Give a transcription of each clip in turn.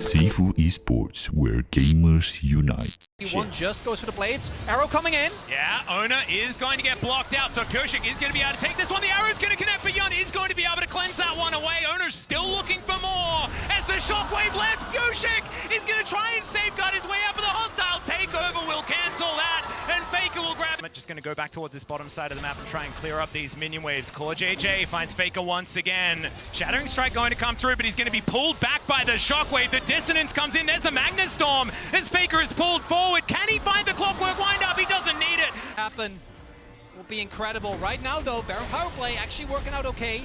Sifu Esports, where gamers unite. One just goes for the blades. Arrow coming in. Yeah, Owner is going to get blocked out, so Kushik is going to be able to take this one. The arrow is going to connect, but Yun is going to be able to cleanse that one away. Owner's still looking for more. As the shockwave lands, Kushik is going to try and safeguard his way out for the hostile takeover. Will cancel that, and Faker will grab it. Just going to go back towards this bottom side of the map and try and clear up these minion waves. Core JJ finds Faker once again. Shattering Strike going to come through, but he's going to be pulled back by the shockwave. The dissonance comes in. There's the Magnet Storm as Faker is pulled forward. Can he find the clockwork wind-up? He doesn't need it. Happen will be incredible. Right now, though, Baron power play actually working out okay.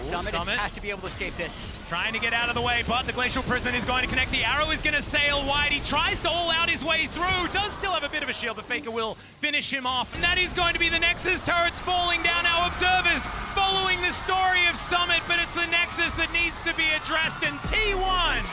Summit has to be able to escape this. Trying to get out of the way, but the Glacial Prison is going to connect. The arrow is going to sail wide. He tries to all out his way through. Does still have a bit of a shield, but Faker will finish him off. And that is going to be the Nexus turrets falling down. Our observers following the story of Summit, but it's the Nexus that needs to be addressed, and T1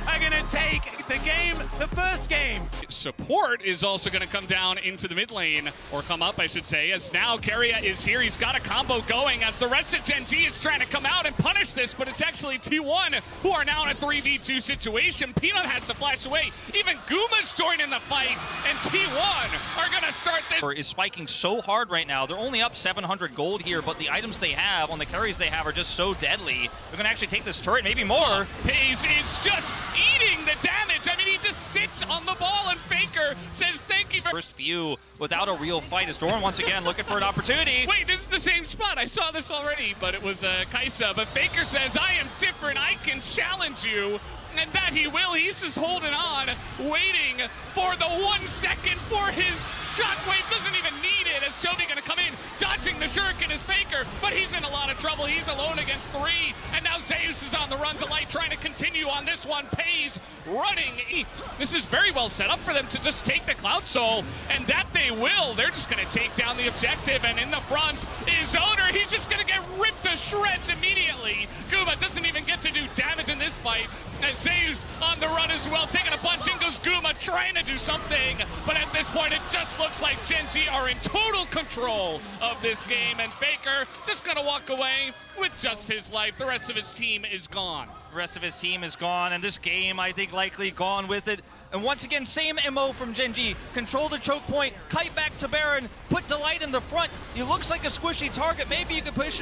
are going to take the game, the first game. Support is also going to come down into the mid lane, or come up, I should say, as now Keria is here. He's got a combo going as the rest of Gen G is trying to come out and punish this, but it's actually T1 who are now in a 3v2 situation. Peanut has to flash away. Even Guma's joining the fight, and T1 are going to start this. Is spiking so hard right now. They're only up 700 gold here, but the items they have on the carries they have are just so deadly. They're going to actually take this turret, maybe more. Pays is just eating the damage. I mean, he just sits on the ball, and Faker says thank you very First view without a real fight is Doran once again looking for an opportunity. Wait, this is the same spot. I saw this already, but it was Kaisa. But Faker says, I am different. I can challenge you. And that he will. He's just holding on, waiting for the 1 second for his shockwave. Doesn't even need it as Jody going to come in, dodging the shuriken as Faker, but he's in a lot of trouble. He's alone against 3, and now Zeus is on the run to light, trying to continue on this one. Pays running. This is very well set up for them to just take the Cloud Soul, and that they will. They're just going to take down the objective, and in the front is Owner. He's just going to get ripped to shreds immediately. Guma doesn't even get to do damage in this fight, as Zeus on the run as well, taking a punch. In goes Guma, trying to do something, but at this point it just looks like Gen G are in total control of this game, and Faker just gonna walk away with just his life. The rest of his team is gone. The rest of his team is gone, and this game, I think, likely gone with it. And once again, same MO from Gen G. Control the choke point, kite back to Baron, put Delight in the front. He looks like a squishy target. Maybe you can push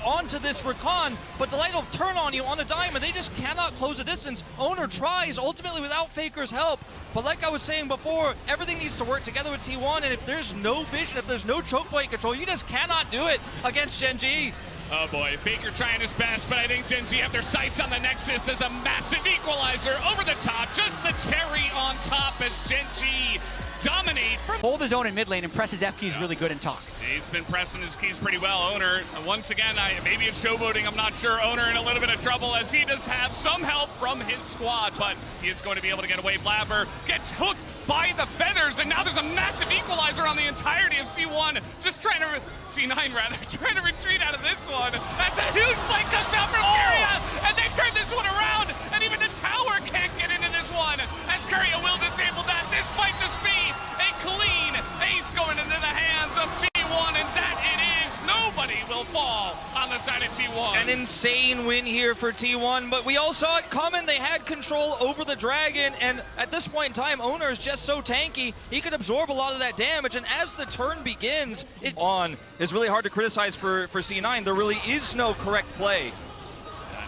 onto this Recon, but Delight will turn on you on a dime, and they just cannot close the distance. Owner tries, ultimately without Faker's help. But like I was saying before, everything needs to work together with T1, and if there's no vision, if there's no choke point control, you just cannot do it against Gen G. Oh boy, Faker trying his best, but I think Gen G have their sights on the Nexus as a massive equalizer over the top. Just the cherry on top as Gen G dominate. Hold his own in mid lane and press his F keys really good and talk. He's been pressing his keys pretty well. Owner, once again, maybe it's showboating, I'm not sure. Owner in a little bit of trouble as he does have some help from his squad, but he is going to be able to get away. Blabber gets hooked by the feathers, and now there's a massive equalizer on the entirety of C1. Just trying to, C9 rather, trying to retreat out of this one. That's a huge fight comes out from Keria, and they turn this one around, and even the tower can't get into this one, as Keria will disable that. This might just be a clean ace going into the hands of T1, and that it is. Nobody will fall on the side of T1. An insane win here for T1, but we all saw it coming. They had control over the Dragon, and at this point in time, Owner is just so tanky, he can absorb a lot of that damage, and as the turn begins, it on is really hard to criticize for C9. There really is no correct play.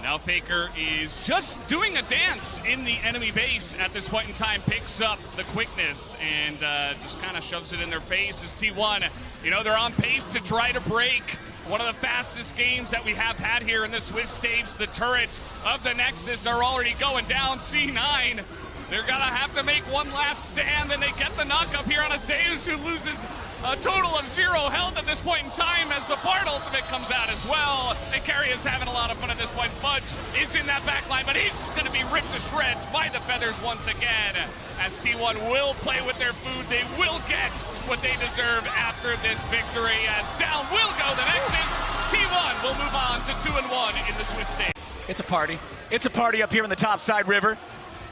Now Faker is just doing a dance in the enemy base at this point in time, picks up the quickness and just kind of shoves it in their face as T1. You know, they're on pace to try to break one of the fastest games that we have had here in the Swiss stage. The turrets of the Nexus are already going down. C9, they're gonna have to make one last stand, and they get the knock up here on a Zeus who loses a total of 0 health at this point in time as the Bard ultimate comes out as well. And Keria is having a lot of fun at this point. Fudge is in that back line, but he's just going to be ripped to shreds by the feathers once again. As T1 will play with their food, they will get what they deserve after this victory. As down will go the Nexus. T1 will move on to 2-1 in the Swiss stage. It's a party. It's a party up here in the top side river.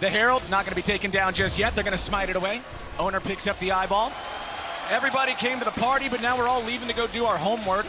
The Herald not going to be taken down just yet. They're going to smite it away. Owner picks up the eyeball. Everybody came to the party, but now we're all leaving to go do our homework.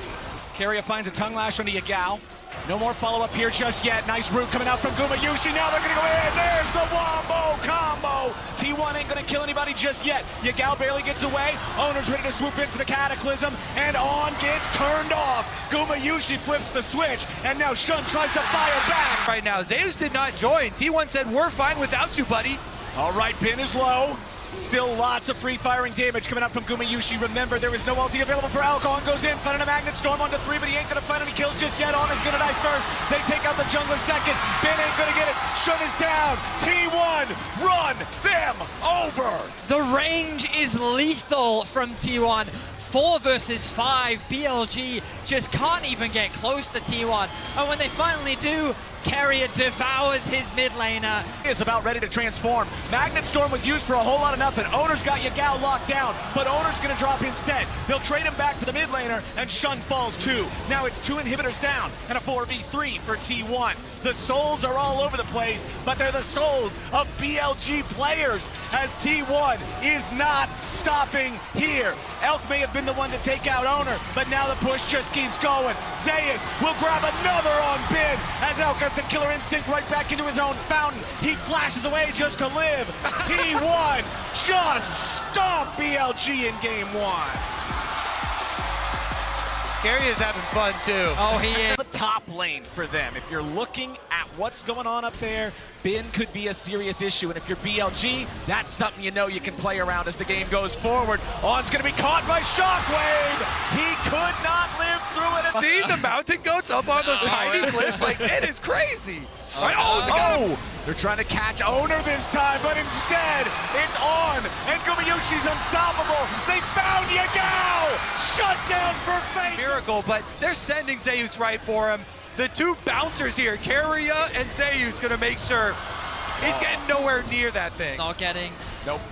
Keria finds a tongue lash on the Yagao. No more follow-up here just yet. Nice route coming out from Gumayushi. Now they're going to go in. There's the wombo combo. T1 ain't going to kill anybody just yet. Yagao barely gets away. Owner's ready to swoop in for the Cataclysm. And On gets turned off. Gumayushi flips the switch. And now Shun tries to fire back. Right now, Zeus did not join. T1 said, we're fine without you, buddy. All right, Bin is low. Still lots of free firing damage coming up from Gumayushi. Remember, there is no ulti available for Elk. On goes in, finding a Magnet Storm onto 3, but he ain't gonna find any kills just yet. On is gonna die first. They take out the jungler second. Bin ain't gonna get it. Shun is down. T1, run them over. The range is lethal from T1. 4 versus 5. BLG just can't even get close to T1. And when they finally do, Carrier devours his mid laner. He is about ready to transform. Magnet Storm was used for a whole lot of nothing. Owner's got Yagao locked down, but Owner's gonna drop instead. They'll trade him back for the mid laner, and Shun falls too. Now it's 2 inhibitors down, and a 4v3 for T1. The souls are all over the place, but they're the souls of BLG players, as T1 is not stopping here. Elk may have been the one to take out Owner, but now the push just keeps going. Zeus will grab another on Bin, as Elk has the killer instinct right back into his own fountain. He flashes away just to live. T1 just stomp BLG in game 1. Carrier is having fun, too. Oh, he is. The top lane for them. If you're looking at what's going on up there, Bin could be a serious issue. And if you're BLG, that's something you know you can play around as the game goes forward. On's going to be caught by Shockwave. He could not live through it. See the mountain goats up on those tiny cliffs? Like, it is crazy. They're trying to catch Owner this time, but instead, it's On, and Gumayushi's unstoppable. They found Yagao! Shut down for fate! Miracle, but they're sending Zeus right for him. The 2 bouncers here, Carrier and Zeus, gonna make sure he's getting nowhere near that thing. Not getting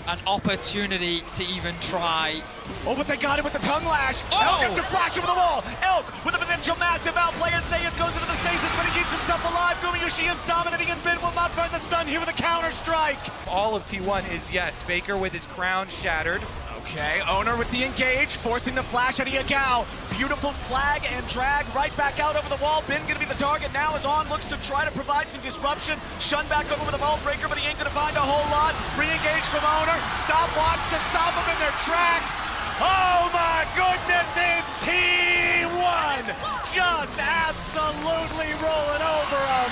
an opportunity to even try. Oh, but they got him with the tongue lash. Oh! Elk gets to flash over the wall. Elk with a potential massive outplay, and Zeus goes into the stasis, but he keeps himself alive. Gumayushi is dominating, and Bin will not find the stun here with a counter strike. All of T1 is, yes, FAKER with his crown shattered. Okay, Owner with the engage, forcing the flash out of Yagao. Beautiful flag and drag right back out over the wall. Bin gonna be the target now as On looks to try to provide some disruption. Shun back over with a ball breaker, but he ain't gonna find a whole lot. Re-engage from Owner. Stopwatch to stop them in their tracks. Oh my goodness, it's T1! Just absolutely rolling over him.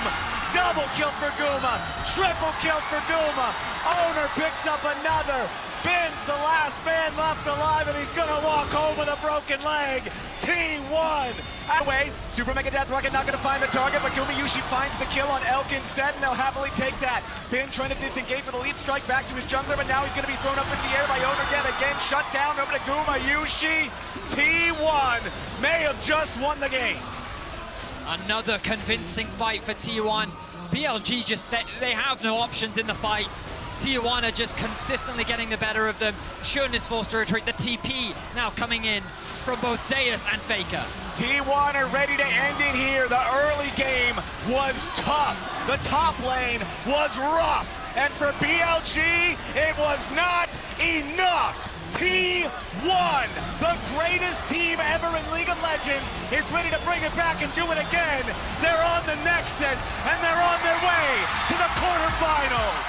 Double kill for Guma. Triple kill for Guma. Owner picks up another. Bin's the last man left alive, and he's gonna walk home with a broken leg. T1! Away, Super Mega Death Rocket not gonna find the target, but Gumayushi finds the kill on Elk instead, and they'll happily take that. Bin trying to disengage with a leap strike back to his jungler, but now he's gonna be thrown up in the air by Owner yet again. Shut down over to Gumayushi. T1 may have just won the game. Another convincing fight for T1. BLG just, they have no options in the fight. T1 are just consistently getting the better of them. Shun is forced to retreat. The TP now coming in from both Zeus and FAKER. T1 are ready to end it here. The early game was tough. The top lane was rough. And for BLG, it was not enough. T1, the greatest team ever in League of Legends, is ready to bring it back and do it again. They're on the Nexus, and they're on their way to the quarterfinals.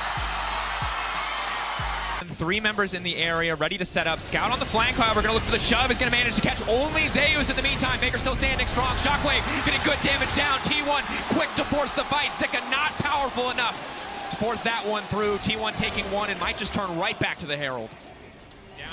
3 members in the area ready to set up. Scout on the flank, however, going to look for the shove. Is going to manage to catch only Zeus in the meantime. FAKER still standing strong. Shockwave getting good damage down. T1 quick to force the fight. Sika not powerful enough to force that one through. T1 taking 1 and might just turn right back to the Herald.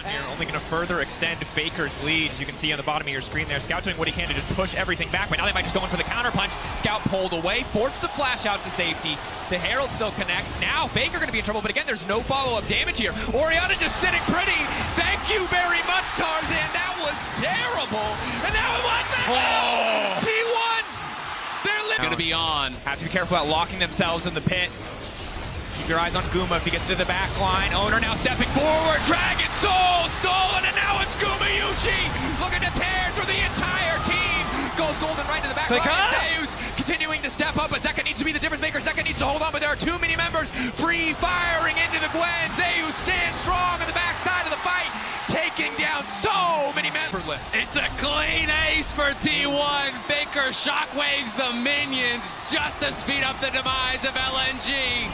Down here, only going to further extend FAKER's lead. As you can see on the bottom of your screen there, Scout doing what he can to just push everything back, but now they might just go in for the counter punch. Scout pulled away, forced to flash out to safety. The Herald still connects. Now FAKER going to be in trouble, but again, there's no follow-up damage here. Orianna just sitting pretty. Thank you very much, Tarzan. That was terrible. And now what the hell? T1! They're going to be on. Have to be careful about locking themselves in the pit. Keep your eyes on Guma if he gets to the back line. Owner now stepping forward. Dragon Soul stolen, and now it's Gumayushi looking to tear through the entire team. Goes golden right to the back line. Zeus continuing to step up, but Zeka needs to be the difference maker. Zeka needs to hold on, but there are too many members free firing into the Gwen. Zeus stands strong on the back side of the fight, taking down so many many men. It's a clean ace for T1. Faker shockwaves the minions just to speed up the demise of LNG.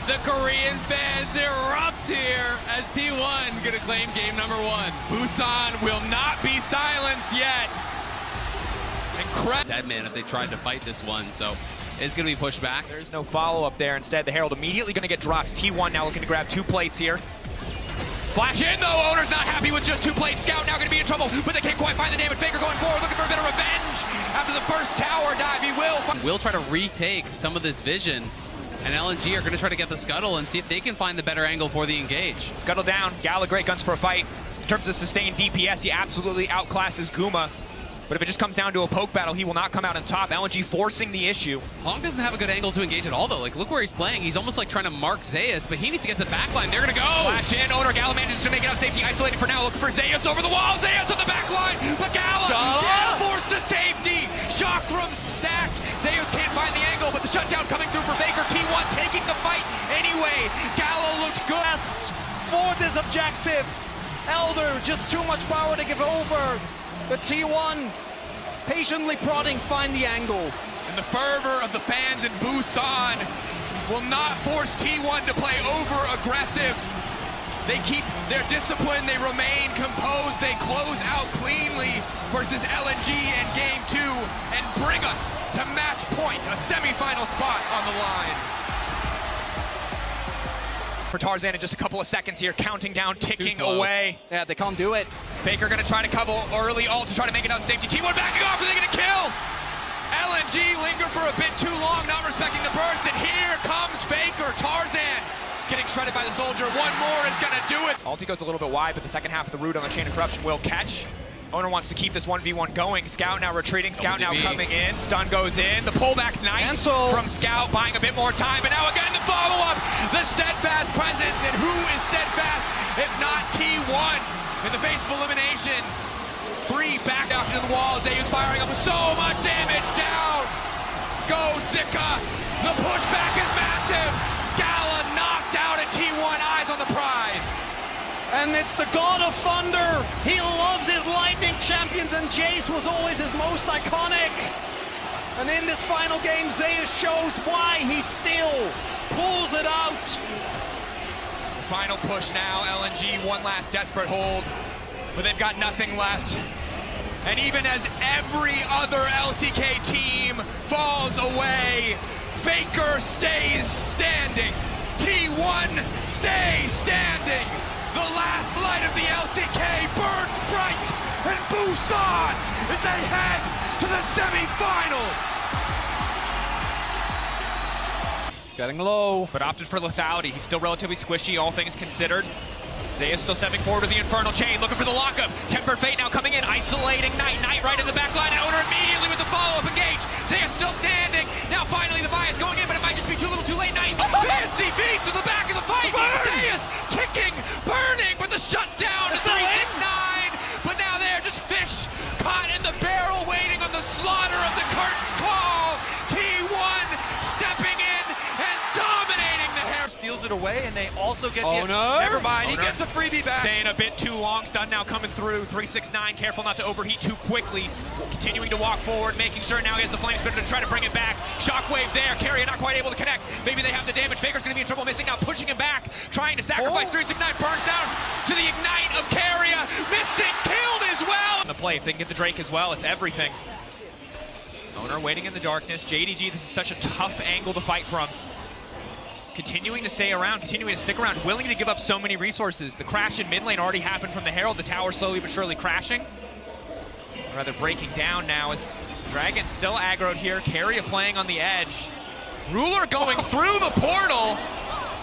The Korean fans erupt here as T1 gonna claim game number 1. Busan will not be silenced yet. Incredible. Dead man if they tried to fight this one, so it's gonna be pushed back. There's no follow-up there. Instead, the Herald immediately gonna get dropped. T1 now looking to grab 2 plates here. Flash in though, Owner's not happy with just 2 plates. Scout now gonna be in trouble, but they can't quite find the damage. Faker going forward, looking for a bit of revenge. After the first tower dive, he will try to retake some of this vision. And LNG are going to try to get the scuttle and see if they can find the better angle for the engage. Scuttle down. Gala, great guns for a fight. In terms of sustained DPS, he absolutely outclasses Guma. But if it just comes down to a poke battle, he will not come out on top. LNG forcing the issue. Hong doesn't have a good angle to engage at all, though. Like, look where he's playing. He's almost like trying to mark Zeus, but he needs to get the backline. They're going to go. Flash in. Owner Gala manages to make it out safety. Isolated for now. Looking for Zeus over the wall. Zeus on the backline. But Gala forced to safety. Shock rooms stacked. Zeus can't find the angle, but the shutdown coming through for Faker. T1 taking the fight anyway. Gala looked good. For this objective. Elder, just too much power to give over. But T1 patiently prodding, find the angle. And the fervor of the fans in Busan will not force T1 to play over-aggressive. They keep their discipline, they remain composed, they close out cleanly versus LNG in Game 2 and bring us to match point, a semifinal spot on the line. For Tarzan in just a couple of seconds here, counting down, ticking away. Yeah, they can't do it. Faker gonna try to cover early ult to try to make it out safety. T1 backing off, are they gonna kill? LNG linger for a bit too long, not respecting the burst, and here comes Faker. Tarzan getting shredded by the soldier. One more is gonna do it. Ulti goes a little bit wide, but the second half of the root on the Chain of Corruption will catch. Owner wants to keep this 1v1 going. Scout now retreating, Scout now coming in. Stun goes in, the pullback nice from Scout, buying a bit more time, but now again the follow-up. The steadfast presence, and who is steadfast if not T1 in the face of elimination? Free back out to the wall. Zeus firing up with so much damage down. Go Zika. The pushback is massive. Gala knocked out at T1, eyes on the prize. And it's the God of Thunder. He loves his lightning champions, and Jace was always his most iconic. And in this final game, Zeus shows why he still pulls it out. Final push now, LNG, one last desperate hold, but they've got nothing left. And even as every other LCK team falls away, Faker stays standing. T1 stays standing. The last light of the LCK burns bright, and Busan is ahead to the semifinals. Getting low. But opted for lethality. He's still relatively squishy, all things considered. Zeus still stepping forward with the Infernal Chain, looking for the lockup. Tempered Fate now coming in, isolating Knight. Knight right in the back line, Owner immediately with the follow-up engage. Zeus still standing. Now finally the bias going in, but it might just be too little too late. Knight, fancy feet to the back of the fight. Zeus ticking, burning, but the shutdown to 369. But now they're just fish caught in the barrel, waiting on the slaughter of the curtain call. T1 stepping in and dominating the hair. Steals it away, and they also get Owner. Never mind, he gets a freebie back. Staying a bit too long. Stun now coming through. 369, careful not to overheat too quickly. Continuing to walk forward, making sure now he has the flame spitter to try to bring it back. Shockwave there. Carrier not quite able to connect. Maybe they have the damage. Faker's going to be in trouble missing now, pushing him back. Trying to sacrifice. 369 burns down to the ignite of Carrier. Missing, killed as well. The play, if they can get the Drake as well, it's everything. Owner waiting in the darkness. JDG, this is such a tough angle to fight from. Continuing to stay around, continuing to stick around, willing to give up so many resources. The crash in mid lane already happened from the Herald, the tower slowly but surely crashing. Or rather breaking down now as Dragon still aggroed here, Carrier playing on the edge. Ruler going through the portal.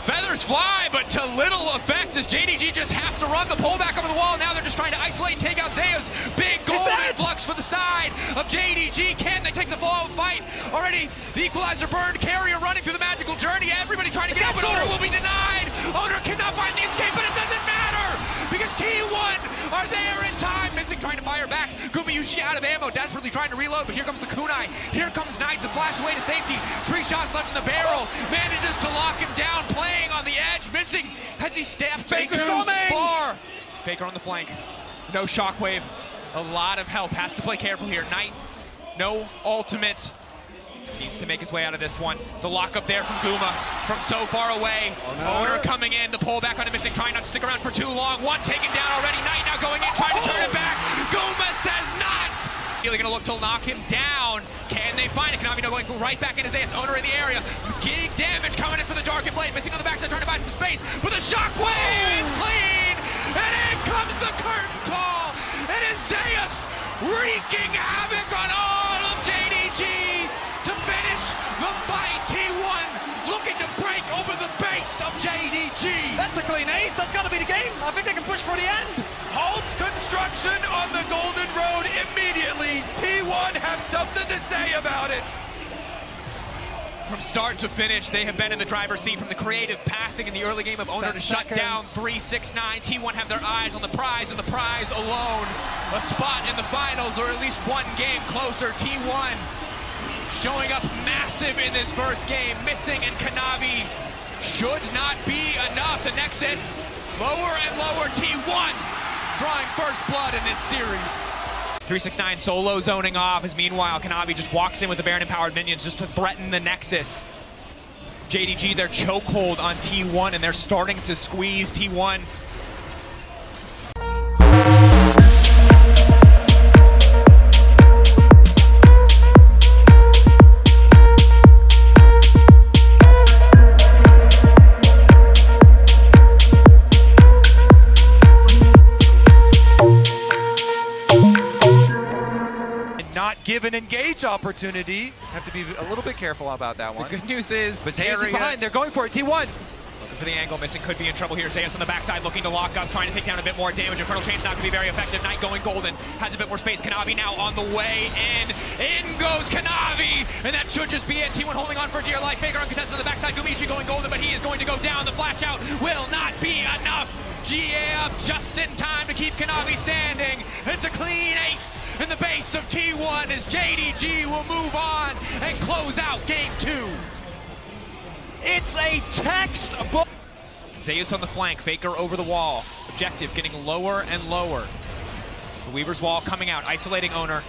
Feathers fly, but to little effect as JDG just have to run the pullback over the wall. Now they're just trying to isolate and take out Zeus. Big gold influx for the side of JDG. Can they take the fall fight? Already the equalizer burned. Carrier running through the magical journey. Everybody trying to get out, but Owner will be denied. Owner cannot find the escape, but it doesn't matter because T1 are there in time. Missing, trying to fire back. Gumayushi out of ammo, desperately trying to reload, but here comes the kunai. Here comes Knight, the flash away to safety. 3 shots left in the barrel. Manages to lock him down, playing on the edge, missing as he stepped Faker's coming! Bar. Faker on the flank. No shockwave. A lot of help. Has to play careful here. Knight, no ultimate. Needs to make his way out of this one. The lockup there from Guma from so far away. Owner coming in. The pull back on the missing. Trying not to stick around for too long. One taken down already. Knight now going in. Trying to turn it back. Guma says not. Really going to look to knock him down. Can they find it? Kanavi now going right back into Zeus. Owner in the area. Big damage coming in for the Darkened Blade. Missing on the backside. Trying to buy some space. With a shockwave. It's clean. And in comes the curtain call. It is Zeus wreaking havoc on all of JDG to finish the fight. T1 looking to break over the base of JDG. That's a clean ace. That's got to be the game. I think they can push for the end. Halt construction on the Golden Road immediately. T1 have something to say about it. From start to finish, they have been in the driver's seat from the creative pathing in the early game of Owner to shut down 3-6-9. T1 have their eyes on the prize, and the prize alone. A spot in the finals, or at least one game closer. T1 showing up massive in this first game. Missing, and Kanavi should not be enough. The Nexus, lower and lower. T1 drawing first blood in this series. 3-6-9 solo zoning off as meanwhile Kanavi just walks in with the Baron empowered minions just to threaten the Nexus. JDG, their chokehold on T1, and they're starting to squeeze T1. Not give an engage opportunity. Have to be a little bit careful about that one. The good news is, But Zeus is behind. They're going for it. T1. Looking for the angle, missing, could be in trouble here. Zeus on the backside looking to lock up, trying to take down a bit more damage. Infernal Chain's not going to be very effective. Knight going golden, has a bit more space. Kanavi now on the way in. In goes Kanavi, and that should just be it. T1 holding on for dear life. FAKER uncontested on the backside. Gumichi going golden, but he is going to go down. The flash out will not be enough. GA up just in time to keep Kanavi standing. It's a clean ace in the base of T1 as JDG will move on and close out game 2. It's a textbook. Zeus on the flank, FAKER over the wall. Objective getting lower and lower. The Weaver's wall coming out, isolating Owner.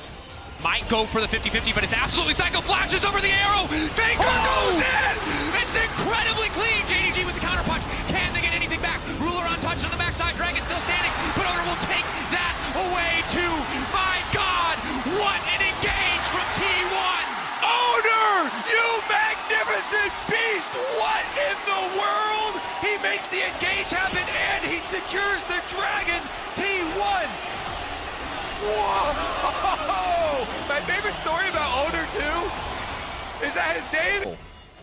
Might go for the 50-50, but it's absolutely psycho. Flashes over the arrow. FAKER goes in. It's incredibly clean. JDG with the counter punch. Can they get anything back? Ruler untouched on the backside. Dragon still standing, but Owner will take that away too. My God, what an engage from T1. Owner, you magnificent beast! What in the world? He makes the engage happen and he secures the dragon. T1. Whoa! My favorite story about Owner too is that his name.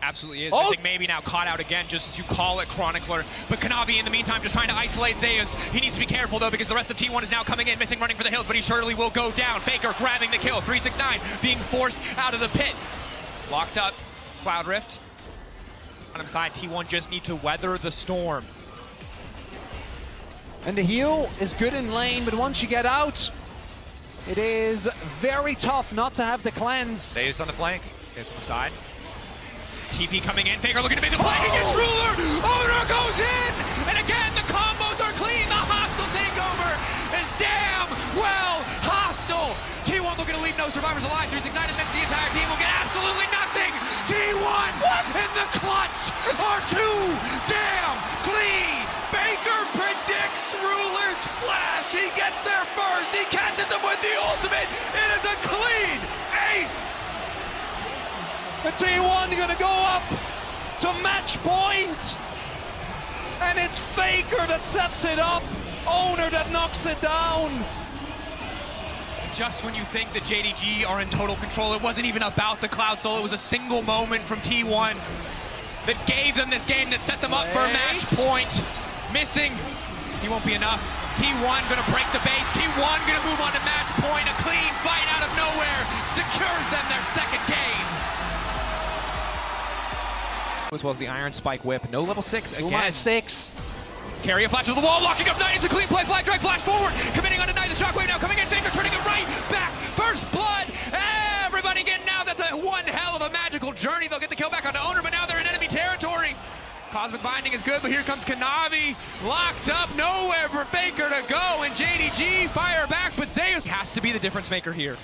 Absolutely is. Missing maybe now caught out again, just as you call it, Chronicler. But Kanavi in the meantime just trying to isolate Zeus. He needs to be careful though because the rest of T1 is now coming in. Missing running for the hills, but he surely will go down. FAKER grabbing the kill. 3-6-9 being forced out of the pit. Locked up. Cloud Rift. On his side, T1 just need to weather the storm. And the heal is good in lane, but once you get out, it is very tough not to have the cleanse. Zeus on the flank. Zeus on the side. TP coming in. FAKER looking to make the play against Ruler. Owner goes in. And again, the combos are clean. The hostile takeover is damn well hostile. T1 looking to leave no survivors alive. 3-6-9 admits the entire team will get absolutely nothing. T1 in the clutch are too damn clean. FAKER predicts Ruler's flash. He gets there first. He catches him with the ultimate. It is a clean ace. The T1 gonna go up to match point. And it's FAKER that sets it up. Owner that knocks it down. Just when you think that JDG are in total control, it wasn't even about the Cloud Soul. It was a single moment from T1 that gave them this game, that set them up for a match point. Missing, he won't be enough. T1 gonna break the base. T1 gonna move on to match point. A clean fight out of nowhere secures them their second game. As well as the Iron Spike Whip. No level 6 again. 6. Carry a flash to the wall, locking up Knight. It's a clean play. Flag drag, flash forward. Committing on to Knight. The shockwave now coming in. FAKER turning it right back. First blood. Everybody getting now. That's a one hell of a magical journey. They'll get the kill back onto Owner, but now they're in enemy territory. Cosmic Binding is good, but here comes Kanavi. Locked up, nowhere for Faker to go, and JDG fire back, but Zeus has to be the difference maker here.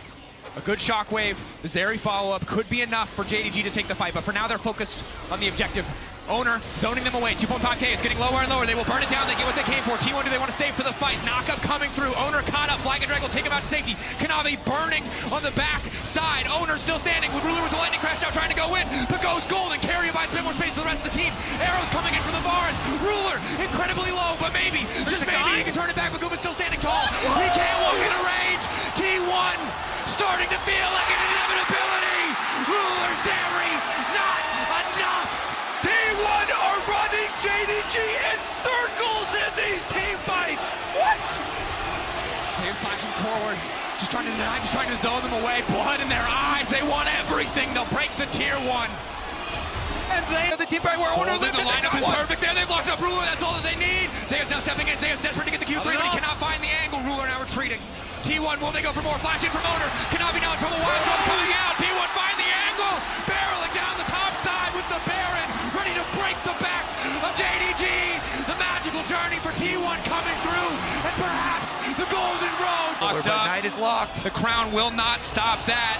A good shockwave, the Zeri follow-up could be enough for JDG to take the fight, but for now they're focused on the objective. Owner zoning them away. 2.5K is getting lower and lower. They will burn it down. They get what they came for. T1, do they want to stay for the fight? Knockup coming through. Owner caught up. Flag and Drag will take him out to safety. Kanavi burning on the back side. Owner still standing. Ruler with the lightning crash now trying to go in. But goes golden. Carrier buys a bit more space for the rest of the team. Arrows coming in from the bars. Ruler incredibly low, but maybe, just maybe, he can turn it back. But Guma's still standing tall. He can't walk into range. T1 starting to feel like an inevitability. Ruler, Zeri, not enough. T1 are running JDG in circles in these team fights. What? Taves flashing forward, just trying to zone them away. Blood in their eyes. They want everything. They'll break the tier 1. And Zeus, the team right where Owner lived. The lineup is perfect there. They've locked up Ruler. That's all that they need. Zeus now stepping in. Zeus desperate to get the Q3, but he cannot find the angle. Ruler now retreating. T1, will they go for more? Flash in from Owner. Kanavi now in trouble. Wild Gun coming out. T1 find the angle. Barreling down the top side with the Baron, ready to break the backs of JDG. The magical journey for T1 coming through, and perhaps the golden road. Knight is locked. The crown will not stop that.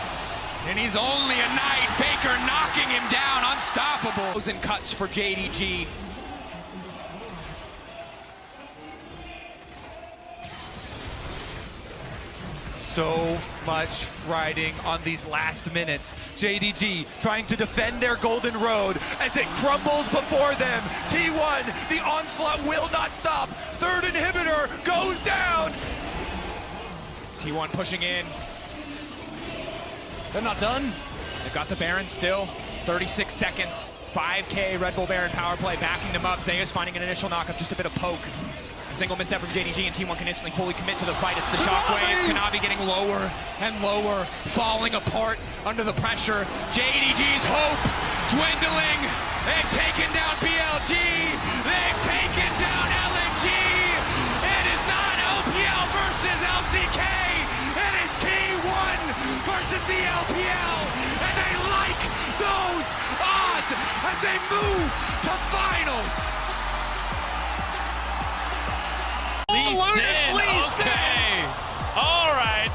And he's only a knight. Faker knocking him down, unstoppable. And cuts for JDG. So much riding on these last minutes. JDG trying to defend their golden road as it crumbles before them. T1, the onslaught will not stop. Third inhibitor goes down. T1 pushing in. They're not done. They've got the Baron still. 36 seconds. 5K Red Bull Baron power play backing them up. Zeus finding an initial knockup, just a bit of poke. A single misstep from JDG and T1 can instantly fully commit to the fight. It's the shockwave. Kanavi getting lower and lower, falling apart under the pressure. JDG's hope dwindling. They've taken down BLG. They've taken down LNG. It is not LPL versus LCK. It is T1 versus the LPL. And they like those odds as they move to finals. Okay. All right.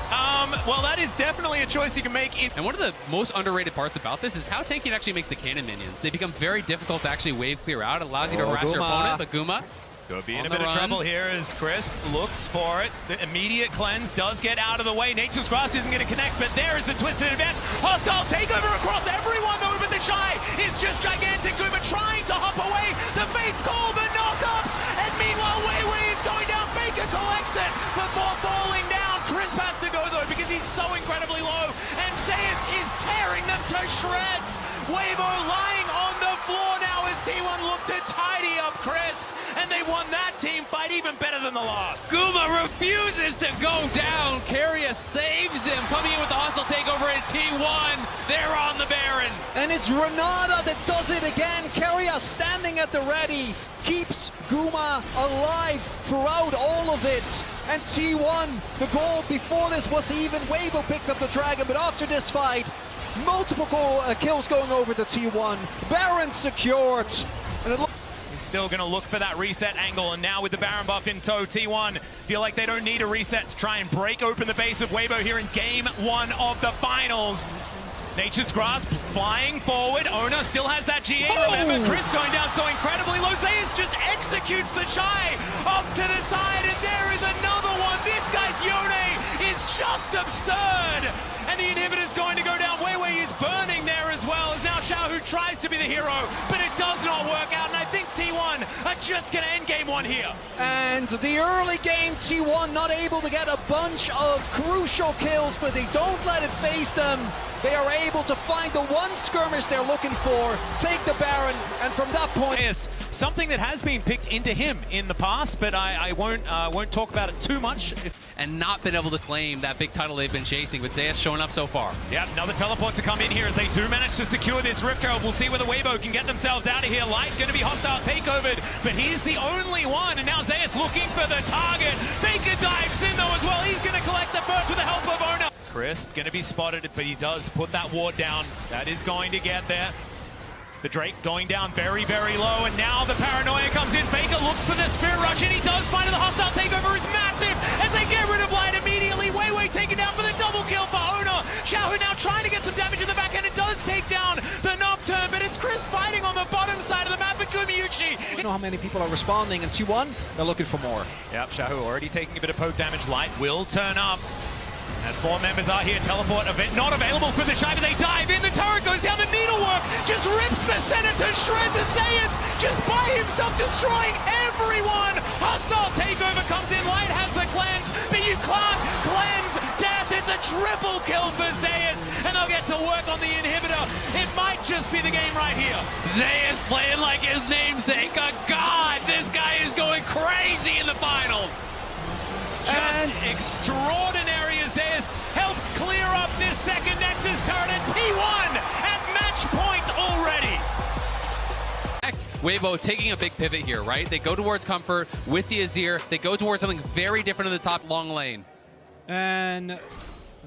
Well, that is definitely a choice you can make. And one of the most underrated parts about this is how tanky it actually makes the cannon minions. They become very difficult to actually wave clear out. It allows you to harass your opponent, but Guma could be in a bit of trouble here as Crisp looks for it. The immediate cleanse does get out of the way. Nature's Grasp isn't going to connect, but there is a twisted advance. Hostile takeover across everyone, though, but the Shy is just gigantic. Guma trying to hop away. The Fates call the knockups, and meanwhile, Wei is going down. Faker collects it before falling down. Crisp has to go, though, because he's so incredibly low, and Zeus is tearing them to shreds. Weibo lying on the floor now as T1 look to tidy up Crisp. And they won that team fight even better than the last. Guma refuses to go down. Carrier saves him, coming in with the hostile takeover at T1. They're on the Baron. And it's Renata that does it again. Carrier standing at the ready, keeps Guma alive throughout all of it. And T1, the goal before this was even Weibo picked up the Dragon, but after this fight, multiple kills going over the T1. Baron secured. And it He's still going to look for that reset angle, and now with the Baron buff in tow, T1 feel like they don't need a reset to try and break open the base of Weibo here in Game 1 of the finals. Nature's Grasp flying forward. Owner still has that GA, remember. Chris going down so incredibly low. Zeus just executes the Shy up to the side, and there is another one. This guy's Yone is just absurd. And the inhibitor's going to go down. Wei is burning there as well, as now Xiao, who tries to be the hero, but it does not work out. And I think T1 are just going to end Game 1 here. And the early game, T1 not able to get a bunch of crucial kills, but they don't let it phase them. They are able to find the one skirmish they're looking for, take the Baron, and from that point... Yes, something that has been picked into him in the past, but I won't talk about it too much. And not been able to claim that big title they've been chasing, but Zeus showing up so far. Yeah, another teleport to come in here as they do manage to secure this Rift Herald. We'll see whether Weibo can get themselves out of here. Light going to be hostile takeovered, but he's the only one, and now Zeus looking for the target. Faker dives in though as well. He's going to collect the first with the help of Owner. Crisp going to be spotted, but he does put that ward down. That is going to get there. The Drake going down very, very low, and now the paranoia comes in. Faker looks for the Spirit Rush, and he does find it. The hostile takeover is massive as they get rid of Light immediately. Weiwei taken down for the double kill for Owner. Xiaohu now trying to get some damage in the back end. It does take down the Nocturne, but it's Chris fighting on the bottom side of the map, and Gumayuchi. You know how many people are responding, and T1, they're looking for more. Yep, Xiaohu already taking a bit of poke damage. Light will turn up. As 4 members are here, teleport event not available for the Shy, but they dive in. The turret goes down, the needlework just rips the center to shreds. Zeus just by himself destroying everyone. Hostile takeover comes in. Light has the cleanse, but you can't cleanse death. It's a triple kill for Zeus, and they'll get to work on the inhibitor. It might just be the game right here. Zeus playing like his namesake. A god, this guy is going crazy in the finals. Just extraordinary as Zeus helps clear up this second Nexus turret, and T1 at match point already. Weibo taking a big pivot here, right? They go towards Comfort with the Azir. They go towards something very different in the top long lane. And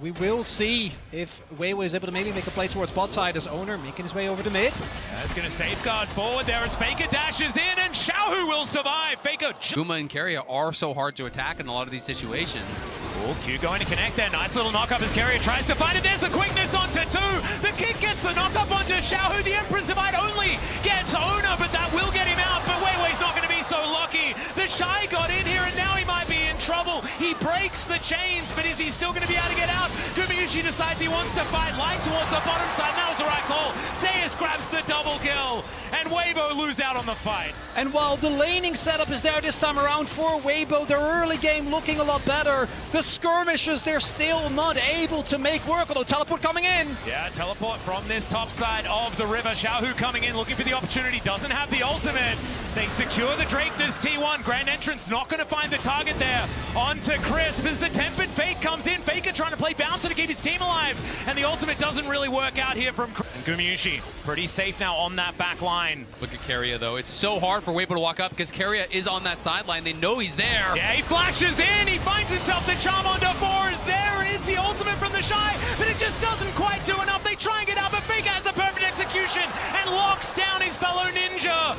we will see if Weiwei is able to maybe make a play towards bot side as Owner making his way over to mid. That's going to safeguard forward there as Faker dashes in, and Xiaohu will survive. Faker. Guma and Keria are so hard to attack in a lot of these situations. Oh, Q going to connect there. Nice little knock-up as Keria tries to find it. There's the quickness onto 2. The kick gets the knock-up onto Xiaohu. The Emperor's Divide only gets Owner, but that will get him out. But Weiwei's not going to be so lucky. The Shy got in here, and now he might be in trouble. He breaks the chains, but is he still going to be able to get out? Gumayuchi decides he wants to fight Light towards the bottom side. That was the right call. Zeus grabs the double kill, and Weibo lose out on the fight. And while the laning setup is there this time around for Weibo, their early game looking a lot better. The skirmishes, they're still not able to make work, although teleport coming in. Yeah, teleport from this top side of the river. Xiaohu coming in, looking for the opportunity, doesn't have the ultimate. They secure the Drake, does T1. Grand Entrance not going to find the target there. On to Crisp as the Tempered Fate comes in. Faker trying to play Bouncer to keep his team alive, and the ultimate doesn't really work out here from Gumayuchi. Pretty safe now on that back line. Look at Keria, though. It's so hard for Weibo to walk up because Keria is on that sideline. They know he's there. Yeah, he flashes in. He finds himself the charm onto 4s. There is the ultimate from the Shy, but it just doesn't quite do enough. They try and get out, but Faker has the perfect execution and locks down his fellow ninja.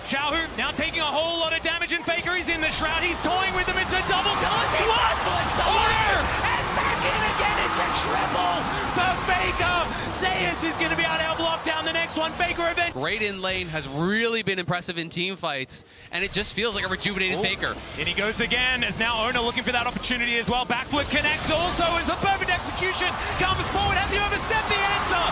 Xiaohu now taking a whole lot of damage, and Faker is in the shroud. He's toying with him. It's a double kill. What? Order! And back in again. It's a triple for Faker. Zeus is going to be able to help lock down the next one. Faker event. Great in lane, has really been impressive in team fights, and it just feels like a rejuvenated Faker. And he goes again as now Owner looking for that opportunity as well. Backflip connects also as the perfect execution comes forward. Has he overstepped? The answer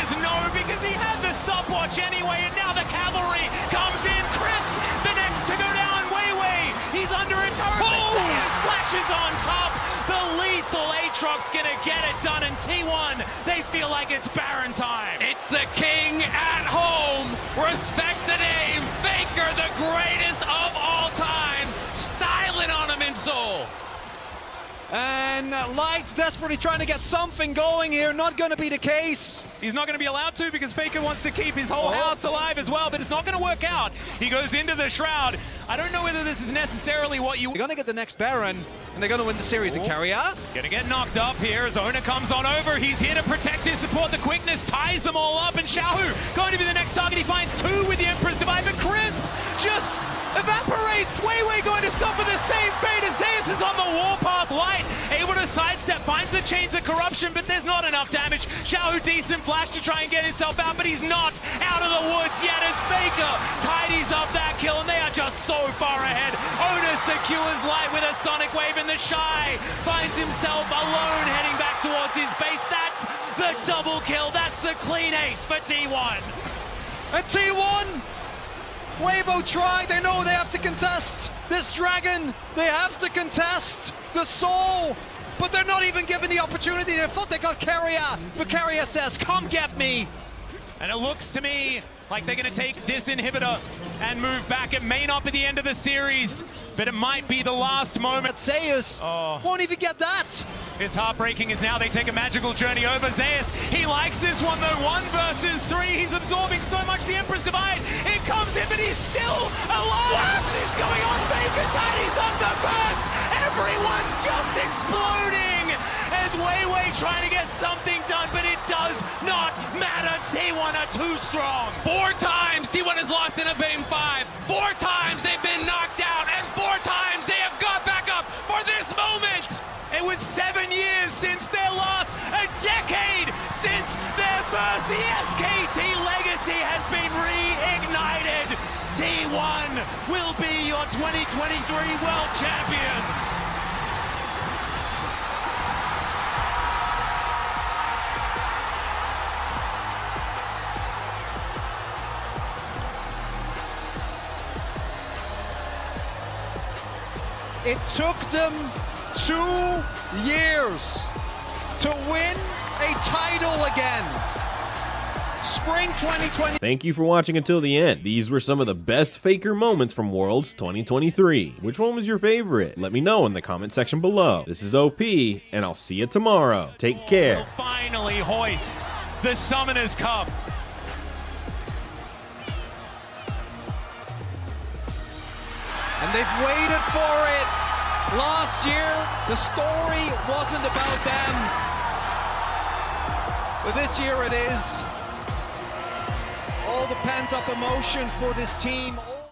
is no, because he had the stopwatch anyway, and now the cavalry comes in. Crisp, the next to go down. Weiwei, he's under a turret. Zeus flashes on top. The lethal Aatrox gonna get it done, and T1, they feel like it's Baron time. It's the king at home. Respect the name. Faker, the greatest of all time. Styling on him in Seoul. And Light desperately trying to get something going here. Not going to be the case. He's not going to be allowed to because Faker wants to keep his whole house alive as well, but it's not going to work out. He goes into the shroud. I don't know whether this is necessarily what you... They're going to get the next Baron, and they're going to win the series in Keria. Going to get knocked up here as Owner comes on over. He's here to protect his support. The quickness ties them all up, and Xiaohu going to be the next target. He finds 2 with the Emperor's Divide, but Crisp just evaporates. Weiwei going to suffer the same fate as Zeus is on the warpath. Light able to sidestep, finds the Chains of Corruption, but there's not enough damage. Xiaohu decent flash to try and get himself out, but he's not out of the woods yet as Faker tidies up that kill, and they are just so far ahead. Owner secures Light with a Sonic Wave, and the Shy finds himself alone heading back towards his base. That's the double kill. That's the clean ace for T1. And T1! Weibo try, they know they have to contest this dragon. They have to contest the soul, but they're not even given the opportunity. They thought they got Keria, but Keria says, come get me. And it looks to me like they're going to take this inhibitor and move back. It may not be the end of the series, but it might be the last moment. Zeus won't even get that. It's heartbreaking as now they take a magical journey over. Zeus, he likes this one though. 1 versus 3. He's absorbing so much. The Emperor's Divide, it comes in, but he's still alive. What is going on? Faker tidies up the burst. Everyone's just exploding as Weiwei trying to get something done, but it does not matter. T1 are too strong. 4 times T1 has lost in a game 5. 4 times they've been knocked out, and 4 times they have got back up for this moment. It was 7 years since their loss, a decade since their first. The SKT legacy has been reignited. T1 will be your 2023 World Champions. It took them 2 years to win a title again. Spring 2020. Thank you for watching until the end. These were some of the best Faker moments from Worlds 2023. Which one was your favorite? Let me know in the comment section below. This is OP, and I'll see you tomorrow. Take care. Will finally hoist the Summoners Cup. And they've waited for it. Last year, the story wasn't about them. But this year it is. All the pent-up emotion for this team.